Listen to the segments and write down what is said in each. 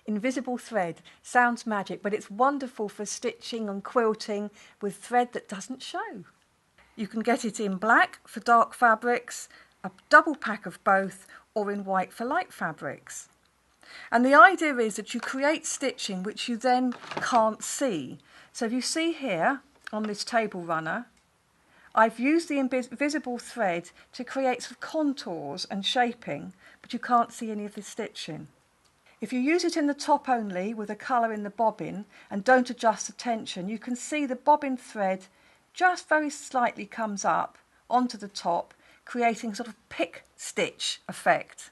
invisible thread. Sounds magic, but it's wonderful for stitching and quilting with thread that doesn't show. You can get it in black for dark fabrics, a double pack of both, or in white for light fabrics. And the idea is that you create stitching which you then can't see. So if you see here on this table runner, I've used the invisible thread to create sort of contours and shaping, but you can't see any of the stitching. If you use it in the top only with a colour in the bobbin and don't adjust the tension, you can see the bobbin thread just very slightly comes up onto the top, creating sort of pick stitch effect.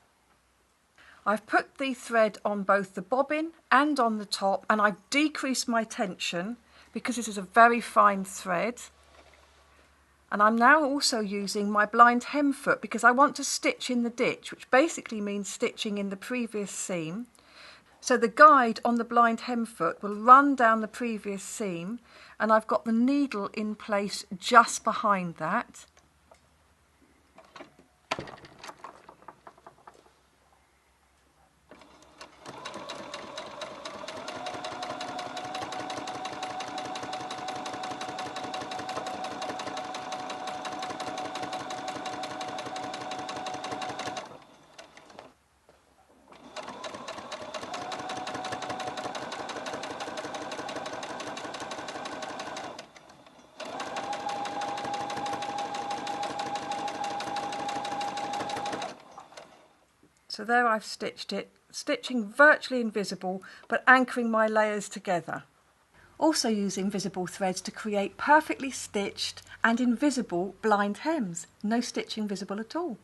I've put the thread on both the bobbin and on the top, and I've decreased my tension because this is a very fine thread. And I'm now also using my blind hem foot because I want to stitch in the ditch, which basically means stitching in the previous seam. So the guide on the blind hem foot will run down the previous seam, and I've got the needle in place just behind that. So there I've stitched it, stitching virtually invisible but anchoring my layers together. Also using visible threads to create perfectly stitched and invisible blind hems, no stitching visible at all.